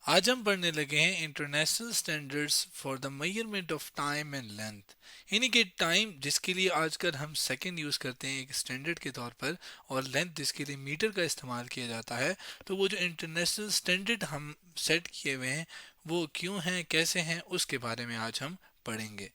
आज हम पढ़ने लगे हैं international standards for the measurement of time and length. यानी कि टाइम जिसके लिए आजकल हम सेकंड यूज़ करते हैं एक स्टैंडर्ड के तौर पर, और लेंथ जिसके लिए मीटर का इस्तेमाल किया जाता है। तो वो जो इंटरनेशनल स्टैंडर्ड हम सेट किए हुए हैं वो क्यों हैं, कैसे हैं, उसके बारे में आज हम पढ़ेंगे।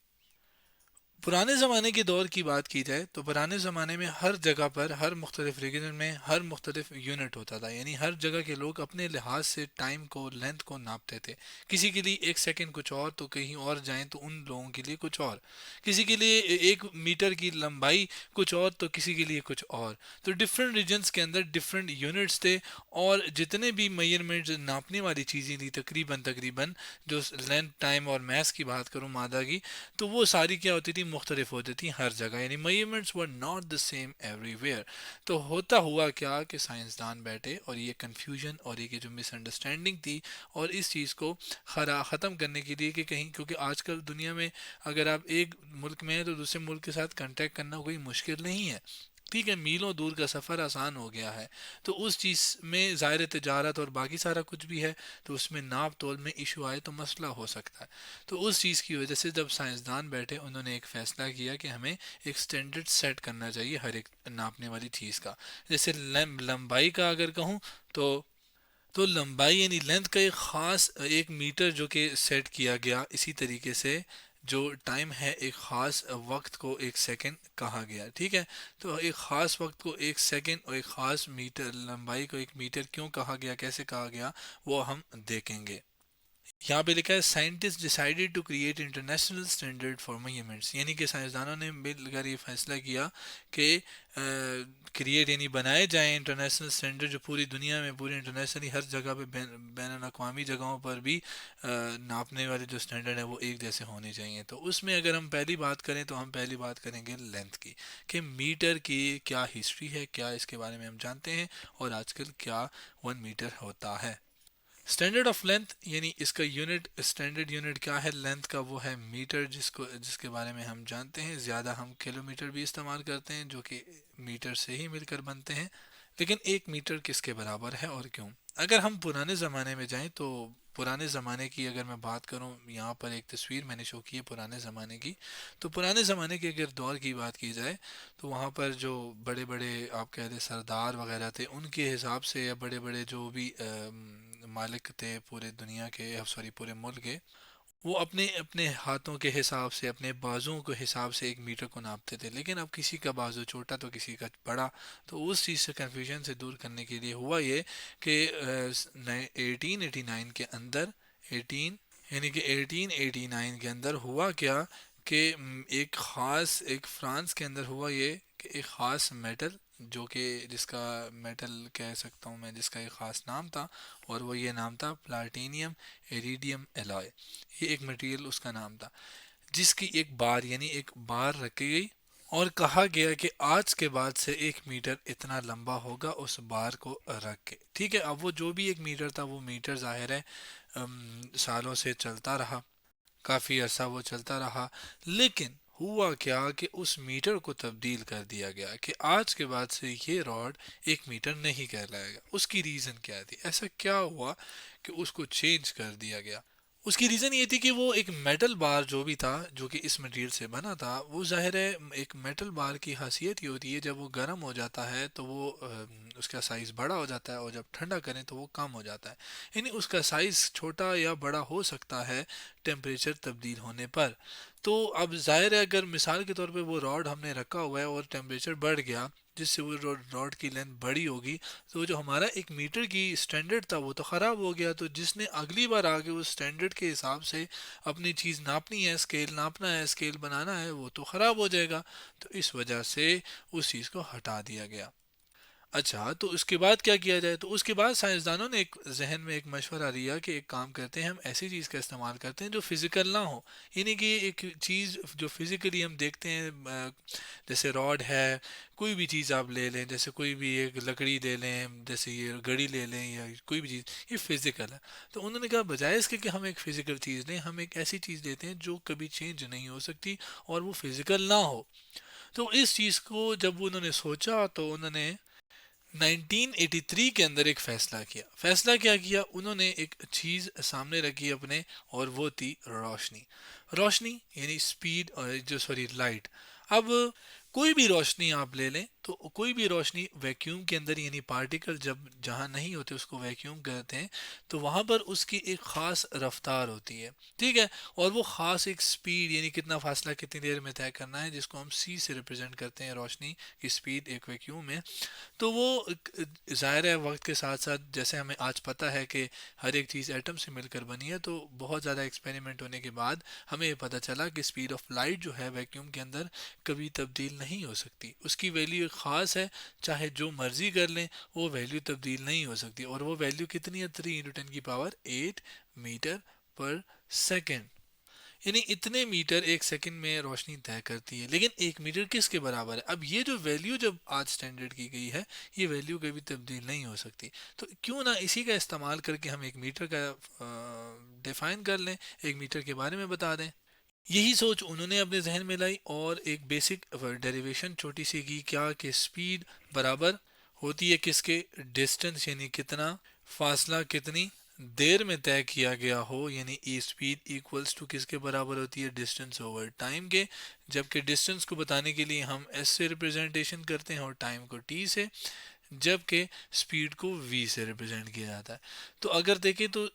पुराने ज़माने के दौर की बात की जाए तो पुराने ज़माने में हर जगह पर, हर मुख्तलिफ रीजन में हर मुख्तलिफ यूनिट होता था। यानी हर जगह के लोग अपने लिहाज से टाइम को, लेंथ को नापते थे। किसी के लिए एक सेकंड कुछ और, तो कहीं और जाएं तो उन लोगों के लिए कुछ और। किसी के लिए एक मीटर की लंबाई कुछ और, तो किसी के लिए कुछ और। तो डिफरेंट रीजन्स के अंदर डिफरेंट यूनिट्स थे। और जितने भी मेजरमेंट नापने वाली चीज़ें थी, तकरीबन तकरीबन जो लेंथ, टाइम और मैथ की बात करूँ, मादा की, तो वो सारी क्या होती थी, मुख्तलिफ होती थी हर जगह। यानी measurements were not the same everywhere. तो होता हुआ क्या कि साइंसदान बैठे और ये कन्फ्यूजन और ये जो मिसअंडरस्टैंडिंग थी, और इस चीज़ को ख़त्म करने के लिए कि कहीं, क्योंकि आजकल दुनिया में अगर आप एक मुल्क में हैं तो दूसरे मुल्क के साथ कांटेक्ट करना कोई मुश्किल नहीं है। ठीक है, मीलों दूर का सफ़र आसान हो गया है। तो उस चीज़ में ज़ाहिर तजारत और बाकी सारा कुछ भी है, तो उसमें नाप तोल में इशू आए तो मसला हो सकता है। तो उस चीज़ की वजह से जब साइंसदान बैठे, उन्होंने एक फ़ैसला किया कि हमें एक स्टैंडर्ड सेट करना चाहिए हर एक नापने वाली चीज़ का। जैसे लंबाई का अगर कहूँ तो लंबाई यानी लेंथ का एक ख़ास एक मीटर जो कि सेट किया गया। इसी तरीके से जो टाइम है, एक ख़ास वक्त को एक सेकंड कहा गया। ठीक है, तो एक ख़ास वक्त को एक सेकंड और एक ख़ास मीटर लंबाई को एक मीटर क्यों कहा गया, कैसे कहा गया, वो हम देखेंगे। यहाँ पे लिखा है scientist decided to create international standard for measurements. यानी कि साइंसदानों ने मिलकर ये फैसला किया कि क्रिएट यानी बनाए जाएं इंटरनेशनल स्टैंडर्ड जो पूरी दुनिया में, पूरी इंटरनेशनली हर जगह पे, बैन अवी जगहों पर भी नापने वाले जो स्टैंडर्ड है वो एक जैसे होने चाहिए। तो उसमें अगर हम पहली बात करें तो हम पहली बात करेंगे लेंथ की, कि मीटर की क्या हिस्ट्री है, क्या इसके बारे में हम जानते हैं, और आजकल क्या 1 मीटर होता है। स्टैंडर्ड ऑफ लेंथ यानी इसका यूनिट, स्टैंडर्ड यूनिट क्या है लेंथ का, वो है मीटर, जिसके बारे में हम जानते हैं। ज़्यादा हम किलोमीटर भी इस्तेमाल करते हैं जो कि मीटर से ही मिलकर बनते हैं। लेकिन 1 मीटर किसके बराबर है और क्यों? अगर हम पुराने ज़माने में जाएं तो पुराने ज़माने की अगर मैं बात करूं, यहाँ पर एक तस्वीर मैंने शो की है पुराने ज़माने की। तो पुराने ज़माने के अगर दौर की बात की जाए तो वहाँ पर जो बड़े बड़े आप कह दें सरदार वगैरह थे, उनके हिसाब से, या बड़े बड़े जो भी मालिक थे पूरे दुनिया के, सॉरी पूरे मुल्क के, वो अपने अपने हाथों के हिसाब से, अपने बाजुओं के हिसाब से 1 मीटर को नापते थे। लेकिन अब किसी का बाजू छोटा तो किसी का बड़ा। तो उस चीज़ से कन्फ्यूजन से दूर करने के लिए हुआ ये कि 1889 के अंदर, 18 यानी कि 1889 के अंदर हुआ क्या कि एक ख़ास, एक फ्रांस के अंदर हुआ ये कि एक ख़ास मेटल, जो कि जिसका मेटल कह सकता हूँ मैं, जिसका एक ख़ास नाम था, और वो ये नाम था प्लाटिनियम इरिडियम एलॉय। ये एक मटेरियल उसका नाम था, जिसकी एक बार यानी एक बार रखी गई, और कहा गया कि आज के बाद से 1 मीटर इतना लंबा होगा उस बार को रख के। ठीक है, अब वो जो भी 1 मीटर था, वो मीटर जाहिर है सालों से चलता रहा, काफ़ी अरसा वो चलता रहा। लेकिन हुआ क्या कि उस मीटर को तब्दील कर दिया गया कि आज के बाद से ये रॉड 1 मीटर नहीं कहलाएगा। उसकी रीज़न क्या थी, ऐसा क्या हुआ कि उसको चेंज कर दिया गया? उसकी रीज़न ये थी कि वो एक मेटल बार जो भी था, जो कि इस मटेरियल से बना था, वो ज़ाहिर है एक मेटल बार की खासियत ये होती है, जब वो गर्म हो जाता है तो वो उसका साइज़ बड़ा हो जाता है, और जब ठंडा करें तो वो कम हो जाता है। यानी उसका साइज़ छोटा या बड़ा हो सकता है टेम्परेचर तब्दील होने पर। तो अब ज़ाहिर है अगर मिसाल के तौर पे वो रॉड हमने रखा हुआ है और टेम्परेचर बढ़ गया, जिससे वो रॉड की लेंथ बड़ी होगी, तो जो हमारा 1 मीटर की स्टैंडर्ड था वो तो ख़राब हो गया। तो जिसने अगली बार आके उस स्टैंडर्ड के हिसाब से अपनी चीज़ नापनी है, स्केल नापना है, स्केल बनाना है, वो तो ख़राब हो जाएगा। तो इस वजह से उस चीज़ को हटा दिया गया। अच्छा, तो उसके बाद क्या किया जाए? तो उसके बाद साइंसदानों ने एक जहन में एक मशवरा दिया कि एक काम करते हैं, हम ऐसी चीज़ का इस्तेमाल करते हैं जो फिज़िकल ना हो। यानी कि एक चीज़ जो फिज़िकली हम देखते हैं, जैसे रॉड है, कोई भी चीज़ आप ले लें, जैसे कोई भी एक लकड़ी ले लें, जैसे ये घड़ी ले लें, या कोई भी चीज़, ये फिज़िकल है। तो उन्होंने कहा बजाय इसके कि हम एक फ़िज़िकल चीज़ लें, हम एक ऐसी चीज़ लेते हैं जो कभी चेंज नहीं हो सकती और वो फिज़िकल ना हो। तो इस चीज़ को जब उन्होंने सोचा तो उन्होंने 1983 के अंदर एक फैसला क्या किया उन्होंने, एक चीज सामने रखी अपने, और वो थी रोशनी। रोशनी यानी स्पीड, और जो सॉरी लाइट। अब कोई भी रोशनी आप ले लें, तो कोई भी रोशनी वैक्यूम के अंदर, यानी पार्टिकल जब जहाँ नहीं होते उसको वैक्यूम कहते हैं, तो वहाँ पर उसकी एक ख़ास रफ्तार होती है, ठीक है। और वो ख़ास एक स्पीड, यानी कितना फासला कितनी देर में तय करना है, जिसको हम सी से रिप्रेजेंट करते हैं, रोशनी की स्पीड एक वैक्यूम में। तो वो ज़ाहिर है वक्त के साथ साथ, जैसे हमें आज पता है कि हर एक चीज़ एटम से मिलकर बनी है, तो बहुत ज़्यादा एक्सपेरिमेंट होने के बाद हमें ये पता चला कि स्पीड ऑफ लाइट जो है वैक्यूम के अंदर कभी तब्दील नहीं हो सकती। उसकी वैल्यू एक ख़ास है, चाहे जो मर्ज़ी कर लें वो वैल्यू तब्दील नहीं हो सकती। और वो वैल्यू कितनी है, 3 × 10⁸ मीटर पर सेकेंड, यानी इतने मीटर एक सेकंड में रोशनी तय करती है। लेकिन एक मीटर किसके बराबर है? अब ये जो वैल्यू जब आज स्टैंडर्ड की गई है, ये वैल्यू कभी तब्दील नहीं हो सकती। तो क्यों ना इसी का इस्तेमाल करके हम एक मीटर का डिफाइन कर लें, एक मीटर के बारे में बता दें। यही सोच उन्होंने अपने जहन में लाई और एक बेसिक डेरिवेशन छोटी सी की, क्या कि स्पीड बराबर होती है किसके, डिस्टेंस, यानी कितना फासला कितनी देर में तय किया गया हो, यानी ई स्पीड इक्वल्स टू किसके बराबर होती है, डिस्टेंस ओवर टाइम के। जबकि डिस्टेंस को बताने के लिए हम एस से रिप्रेजेंटेशन करते हैं और टाइम को टी से, जबकि स्पीड को v से रिप्रेजेंट किया जाता है। तो अगर देखें तो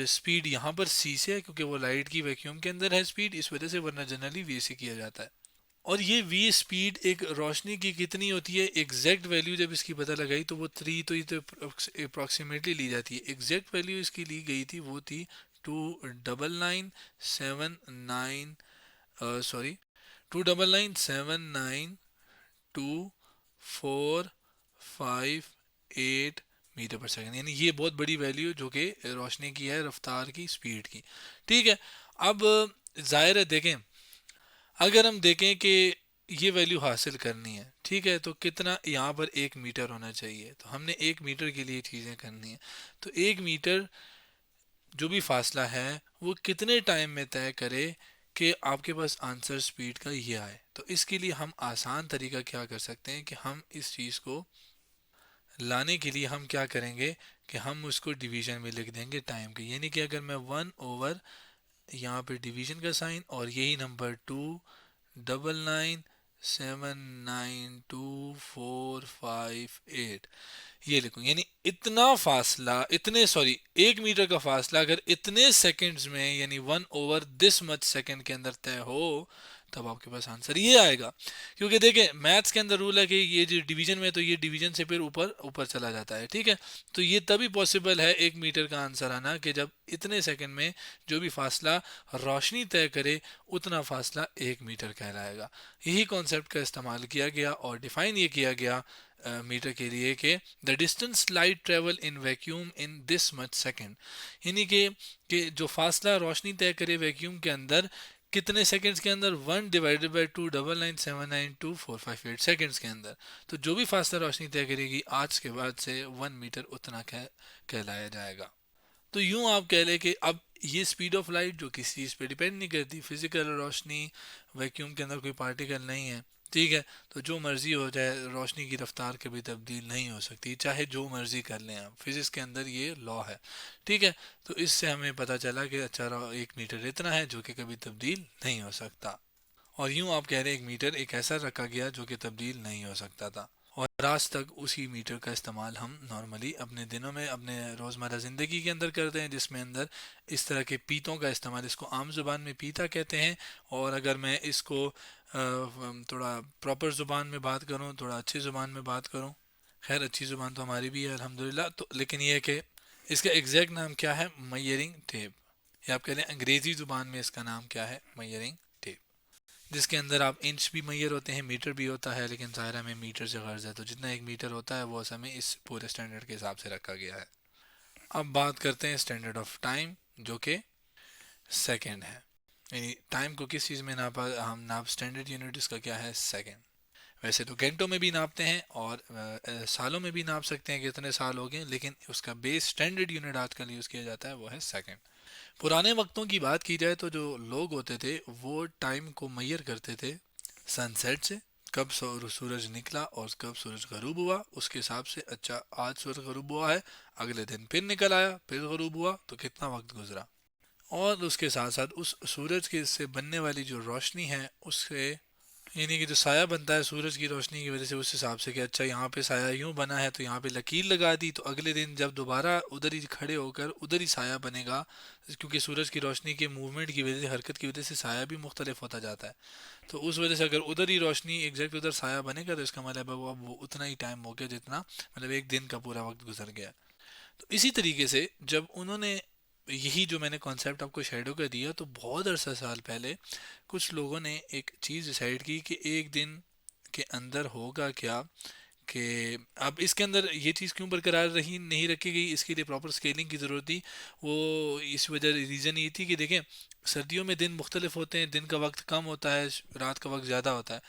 स्पीड यहाँ पर c से है, क्योंकि वो लाइट की वैक्यूम के अंदर है स्पीड, इस वजह से, वरना जनरली v से किया जाता है। और ये v स्पीड एक रोशनी की कितनी होती है, एग्जैक्ट वैल्यू जब इसकी पता लगाई तो वो 3, तो ये तो अप्रोक्सीमेटली ली जाती है। एग्जैक्ट वैल्यू इसकी ली गई थी, वो थी 29979, सॉरी 299,247,5,8 मीटर पर सेकंड, यानी ये बहुत बड़ी वैल्यू जो कि रोशनी की है, रफ्तार की, स्पीड की, ठीक है। अब जाहिर है देखें, अगर हम देखें कि ये वैल्यू हासिल करनी है, ठीक है, तो कितना यहाँ पर 1 मीटर होना चाहिए, तो हमने 1 मीटर के लिए चीज़ें करनी है। तो 1 मीटर जो भी फासला है वो कितने टाइम में तय करे कि आपके पास आंसर स्पीड का ये आए। तो इसके लिए हम आसान तरीका क्या कर सकते हैं कि हम इस चीज़ को लाने के लिए हम क्या करेंगे कि हम उसको डिवीजन में लिख देंगे टाइम के, यानी कि अगर मैं 1/, यहाँ पे डिवीजन का साइन, और यही नंबर 299,792,458 ये लिखूं, यानी इतना फासला, इतने सॉरी 1 मीटर का फासला अगर इतने सेकंड्स में, यानी 1/this much सेकंड के अंदर तय हो, तब आपके पास आंसर ये आएगा। क्योंकि देखें मैथ्स के अंदर रूल है कि ये जो डिवीजन में, तो ये डिवीजन से फिर ऊपर ऊपर चला जाता है, ठीक है। तो ये तभी पॉसिबल है 1 मीटर का आंसर आना, कि जब इतने सेकंड में जो भी फासला रोशनी तय करे, उतना फासला 1 मीटर कहलाएगा। यही कॉन्सेप्ट का इस्तेमाल किया गया और डिफाइन ये किया गया मीटर के लिए कि the distance light travel in vacuum in this much second, यानी कि जो फासला रोशनी तय करे वैक्यूम के अंदर कितने सेकंड्स के अंदर, 1/299,792,458 सेकंड्स के अंदर। तो जो भी फासला रोशनी तय करेगी आज के बाद से 1 मीटर उतना कहलाया जाएगा। तो यूं आप कह लें कि अब ये स्पीड ऑफ लाइट जो किसी चीज़ पे डिपेंड नहीं करती, फिजिकल रोशनी, वैक्यूम के अंदर कोई पार्टिकल नहीं है, ठीक है। तो जो मर्जी हो जाए, रोशनी की रफ्तार कभी तब्दील नहीं हो सकती, चाहे जो मर्जी कर लें आप, फिजिक्स के अंदर ये लॉ है, ठीक है। तो इससे हमें पता चला कि अच्छा 1 मीटर इतना है जो कि कभी तब्दील नहीं हो सकता। और यूं आप कह रहे हैं 1 मीटर एक ऐसा रखा गया जो कि तब्दील नहीं हो सकता था। और आज तक उसी मीटर का इस्तेमाल हम नॉर्मली अपने दिनों में, अपने रोज़मर्रा ज़िंदगी के अंदर करते हैं, जिसमें अंदर इस तरह के पीतों का इस्तेमाल, इसको आम ज़ुबान में पीता कहते हैं। और अगर मैं इसको थोड़ा प्रॉपर ज़ुबान में बात करूँ, थोड़ा अच्छी ज़ुबान में बात करूँ, खैर अच्छी ज़ुबान तो हमारी भी है अल्हम्दुलिल्लाह, तो लेकिन ये है कि इसका एग्जैक्ट नाम क्या है, मयरिंग टेप, या आप कह लें अंग्रेज़ी ज़ुबान में इसका नाम क्या है, मयरिंग टेप, जिसके अंदर आप इंच भी मैयर होते हैं, मीटर भी होता है, लेकिन ज़ाहिर में मीटर से गर्ज है, तो जितना 1 मीटर होता है वो समय इस पूरे स्टैंडर्ड के हिसाब से रखा गया है। अब बात करते हैं स्टैंडर्ड ऑफ टाइम, जो कि सेकेंड है, यानी टाइम को किस चीज़ में नापा, हम नाप, स्टैंडर्ड यूनिट इसका क्या है, सेकेंड। वैसे तो घंटों में भी नापते हैं और सालों में भी नाप सकते हैं कि इतने साल हो गए, लेकिन उसका बेस स्टैंडर्ड यूनिट आजकल यूज़ किया जाता है वो है सेकेंड। पुराने वक्तों की बात की जाए तो जो लोग होते थे वो टाइम को मैयर करते थे सनसेट से, कब सूरज निकला और कब सूरज गरूब हुआ, उसके हिसाब से अच्छा आज सूरज गरूब हुआ है, अगले दिन फिर निकल आया, फिर गरूब हुआ, तो कितना वक्त गुजरा। और उसके साथ साथ उस सूरज के से बनने वाली जो रोशनी है उससे, यानी कि जो साया बनता है सूरज की रोशनी की वजह से, उस हिसाब से कि अच्छा यहाँ पे साया यूं बना है तो यहाँ पे लकीर लगा दी, तो अगले दिन जब दोबारा उधर ही खड़े होकर उधर ही साया बनेगा, क्योंकि सूरज की रोशनी के मूवमेंट की वजह से, हरकत की वजह से साया भी मुख्तलिफ होता जाता है। तो उस वजह से अगर उधर ही रोशनी एग्जैक्ट उधर साया बनेगा तो इसका मतलब है वो अब वो उतना ही टाइम हो गया जितना, मतलब एक दिन का पूरा वक्त गुजर गया। तो इसी तरीके से जब उन्होंने यही जो मैंने कॉन्सेप्ट आपको शेडो का दिया, तो बहुत अरसा साल पहले कुछ लोगों ने एक चीज़ डिसाइड की कि एक दिन के अंदर होगा क्या, कि अब इसके अंदर ये चीज़ क्यों बरकरार रही नहीं रखी गई, इसके लिए प्रॉपर स्केलिंग की ज़रूरत थी। वो इस वजह रीज़न ये थी कि देखें, सर्दियों में दिन मुख्तलिफ होते हैं, दिन का वक्त कम होता है, रात का वक्त ज़्यादा होता है,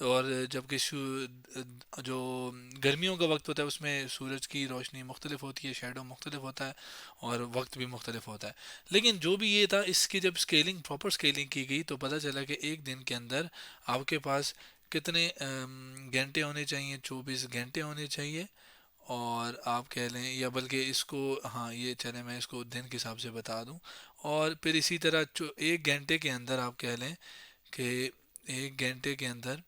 और जबकि जो गर्मियों का वक्त होता है उसमें सूरज की रोशनी मुख्तलिफ होती है, शेडो मुख्तलिफ होता है, और वक्त भी मुख्तलिफ होता है। लेकिन जो भी ये था, इसकी जब स्केलिंग प्रॉपर स्केलिंग की गई तो पता चला कि एक दिन के अंदर आपके पास कितने घंटे होने चाहिए, 24 घंटे होने चाहिए। और आप कह लें, या बल्कि इसको, हाँ ये चले मैं इसको दिन के हिसाब से बता दूं। और फिर इसी तरह एक घंटे के अंदर आप कह लें कि एक घंटे के अंदर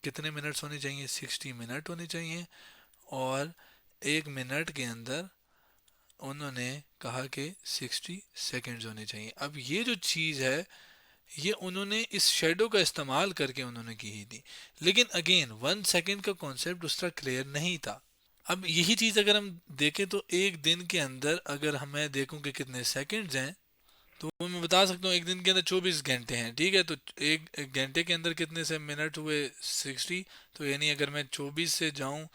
कितने मिनट्स होने चाहिए, 60 मिनट होने चाहिए। और एक मिनट के अंदर उन्होंने कहा कि 60 सेकेंड्स होने चाहिए। अब ये जो चीज़ है, ये उन्होंने इस शेडो का इस्तेमाल करके उन्होंने की ही थी। लेकिन अगेन 1 सेकेंड का कॉन्सेप्ट उस तरह क्लियर नहीं था। अब यही चीज़ अगर हम देखें तो एक दिन के अंदर अगर हमें देखूं कि कितने सेकंड्स हैं, तो वो मैं बता सकता हूँ एक दिन के अंदर 24 घंटे हैं, ठीक है। तो एक घंटे के अंदर कितने से मिनट हुए, 60। तो यानी अगर मैं 24 से जाऊँ,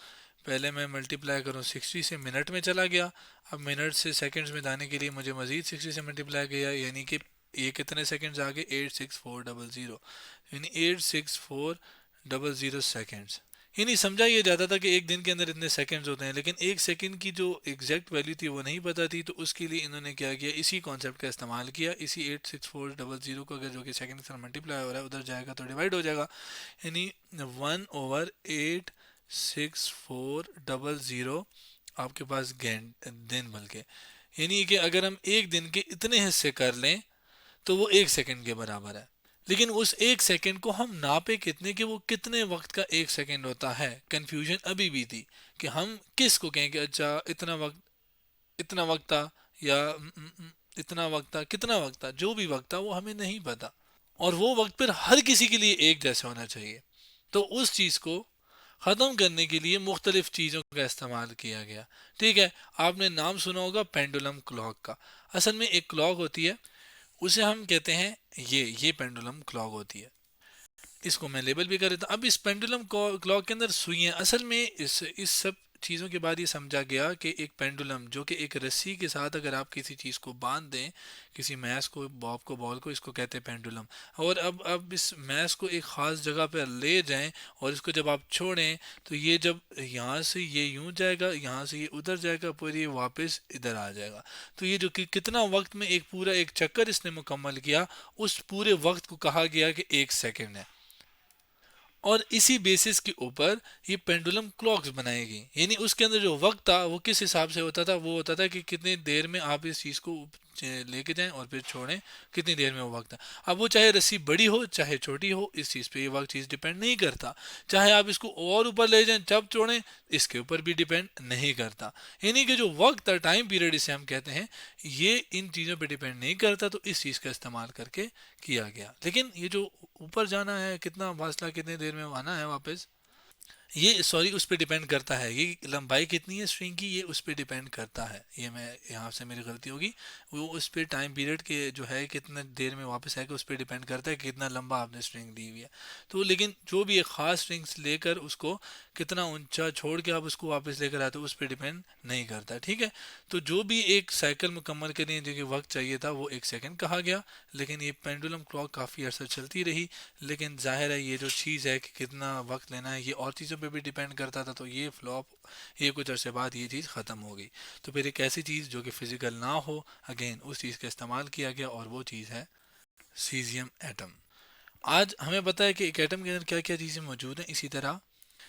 पहले मैं मल्टीप्लाई करूँ 60 से, मिनट में चला गया। अब मिनट से सेकंड्स में जाने के लिए मुझे मज़ीद 60 से मल्टीप्लाई किया, यानी कि ये कितने सेकंड्स आ गए, 86400, यानी 86400 ही नहीं समझा ये जाता था कि एक दिन के अंदर इतने सेकंड्स होते हैं, लेकिन एक सेकंड की जो एग्जैक्ट वैल्यू थी वो नहीं पता थी। तो उसके लिए इन्होंने क्या किया, इसी कॉन्सेप्ट का इस्तेमाल किया, इसी 86400 को अगर जो कि सेकंड के साथ मल्टीप्लाई हो रहा है उधर जाएगा तो डिवाइड हो जाएगा, यानी 1/86400 आपके पास दिन, बल्कि यानी कि अगर हम एक दिन के इतने हिस्से कर लें तो वो एक सेकंड के बराबर है। लेकिन उस एक सेकंड को हम नापे कितने, कि वो कितने वक्त का एक सेकंड होता है, कंफ्यूजन अभी भी थी कि हम किस को कहें कि अच्छा इतना वक्त था, या इतना वक्त था, कितना वक्त था, जो भी वक्त था वो हमें नहीं पता। और वो वक्त फिर हर किसी के लिए एक जैसा होना चाहिए। तो उस चीज़ को ख़त्म करने के लिए मुख्तलिफ चीज़ों का इस्तेमाल किया गया। ठीक है, आपने नाम सुना होगा पेंडुलम क्लॉक का। असल में एक क्लॉक होती है, उसे हम कहते हैं, ये पेंडुलम क्लॉक होती है। इसको मैं लेबल भी कर देता हूं। अब इस पेंडुलम क्लॉक के अंदर सुइयां, असल में इस सब चीज़ों के बाद ये समझा गया कि एक पेंडुलम जो कि एक रस्सी के साथ अगर आप किसी चीज़ को बांध दें, किसी मैस को, बॉब को, बॉल को, इसको कहते हैं पेंडुलम। और अब इस मैस को एक ख़ास जगह पर ले जाएं और इसको जब आप छोड़ें, तो ये जब यहाँ से ये यूं जाएगा, यहाँ से ये उधर जाएगा, फिर ये वापस इधर आ जाएगा। तो ये जो कि कितना वक्त में एक पूरा एक चक्कर इसने मुकम्मल किया, उस पूरे वक्त को कहा गया कि एक सेकंड है। और इसी बेसिस के ऊपर ये पेंडुलम क्लॉक्स बनाएगी, यानी उसके अंदर जो वक्त था वो किस हिसाब से होता था, वो होता था कि कितनी देर में आप इस चीज़ को लेके जाएं और फिर छोड़ें, कितनी देर में वो वक्त था। अब वो चाहे रस्सी बड़ी हो चाहे छोटी हो, इस चीज़ पे ये वक्त चीज़ डिपेंड नहीं करता। चाहे आप इसको और ऊपर ले जाएं जब छोड़ें, इसके ऊपर भी डिपेंड नहीं करता। यानी कि जो वक्त था, टाइम पीरियड इसे हम कहते हैं, ये इन चीज़ों पे डिपेंड नहीं करता। तो इस चीज़ का इस्तेमाल करके किया गया। लेकिन ये जो ऊपर जाना है, कितना फासला, कितने देर में आना है वापस, ये सॉरी उस पर डिपेंड करता है। ये लंबाई कितनी है स्ट्रिंग की, ये उस पर डिपेंड करता है। ये मैं यहाँ से मेरी गलती होगी, वो उस पर टाइम पीरियड के जो है कितने देर में वापस आएगा उस पर डिपेंड करता है कि कितना लंबा आपने स्ट्रिंग दी हुई है। तो लेकिन जो भी एक ख़ास स्ट्रिंग्स लेकर उसको कितना ऊंचा छोड़ के आप उसको वापस लेकर आते हो, उस पर डिपेंड नहीं करता। ठीक है, तो जो भी एक साइकिल मुकम्मल करने जो कि वक्त चाहिए था वो एक सेकेंड कहा गया। लेकिन ये पेंडुलम क्लॉक काफ़ी अर्सा चलती रही। लेकिन जाहिर है ये जो चीज़ है कि कितना वक्त लेना है, ये और चीज़ों पे भी डिपेंड करता था। तो ये फ्लॉप, ये कुछ अरसे बाद ये चीज़ ख़त्म हो गई। तो फिर एक ऐसी चीज़ जो कि फ़िज़िकल ना हो, अगेन उस चीज़ का इस्तेमाल किया गया, और वो चीज़ है सीज़ियम एटम। आज हमें पता है कि एक एटम के अंदर क्या क्या चीज़ें मौजूद हैं। इसी तरह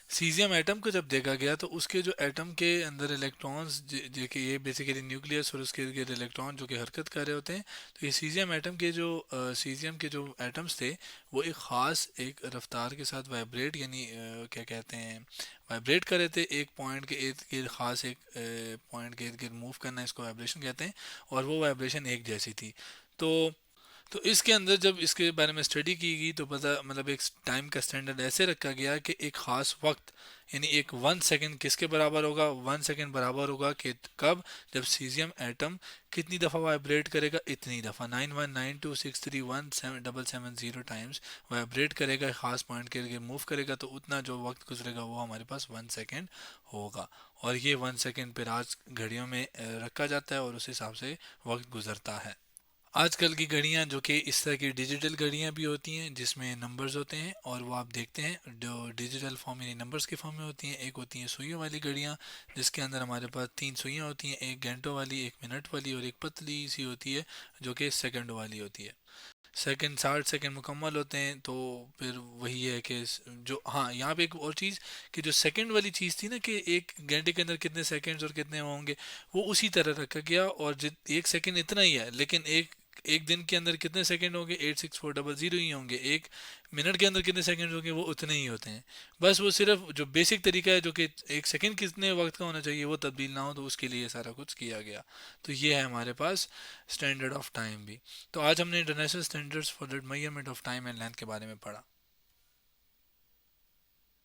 सीजियम एटम को जब देखा गया तो उसके जो एटम के अंदर इलेक्ट्रॉन्स जो कि ये बेसिकली न्यूक्लियस और उसके इर्द गिर्द इलेक्ट्रॉन जो कि हरकत कर रहे होते हैं, तो ये सीजियम एटम के जो सीजियम के जो एटम्स थे वो एक ख़ास एक रफ्तार के साथ वाइब्रेट यानी क्या कहते हैं वाइब्रेट कर रहे थे एक पॉइंट के इर्द गिर्द, ख़ास एक पॉइंट के इर्द गिर्द मूव करना, इसको वाइब्रेशन कहते हैं। और वो वाइब्रेशन एक जैसी थी। तो इसके अंदर जब इसके बारे में स्टडी की गई तो पता मतलब एक टाइम का स्टैंडर्ड ऐसे रखा गया कि एक ख़ास वक्त यानी एक 1 सेकेंड किसके बराबर होगा, 1 सेकेंड बराबर होगा कि कब, जब सीजियम एटम कितनी दफ़ा वाइब्रेट करेगा, इतनी दफ़ा 9192631770 टाइम्स वाइब्रेट करेगा, एक ख़ास पॉइंट के लिए मूव करेगा, तो उतना जो वक्त गुजरेगा वो हमारे पास 1 सेकेंड होगा। और ये 1 सेकेंड पर आज घड़ियों में रखा जाता है और उस हिसाब से वक्त गुजरता है। आजकल की घड़ियां जो कि इस तरह की डिजिटल घड़ियां भी होती हैं जिसमें नंबर्स होते हैं, और वो आप देखते हैं जो डिजिटल फॉर्म यानी नंबर्स की फॉर्म में होती हैं। एक होती हैं सुइयों वाली घड़ियां जिसके अंदर हमारे पास 3 सुइयां होती हैं, एक घंटों वाली, एक मिनट वाली और एक पतली सी होती है जो कि सेकंड वाली होती है। सेकंड 60 सेकंड मुकम्मल होते हैं। तो फिर वही है कि जो हाँ यहाँ पे एक और चीज़ कि जो सेकंड वाली चीज़ थी ना कि एक घंटे के अंदर कितने सेकंड्स और कितने होंगे, वो उसी तरह रखा गया। और जित एक सेकंड इतना ही है, लेकिन एक एक दिन के अंदर कितने सेकंड होंगे, 86400 ही होंगे। एक मिनट के अंदर कितने सेकंड होंगे, वो उतने ही होते हैं। बस वो सिर्फ जो बेसिक तरीका है जो कि एक सेकंड कितने वक्त का होना चाहिए वो तब्दील ना हो, तो उसके लिए सारा कुछ किया गया। तो ये है हमारे पास स्टैंडर्ड ऑफ टाइम भी। तो आज हमने international standards for the measurement of time and length के बारे में पढ़ा।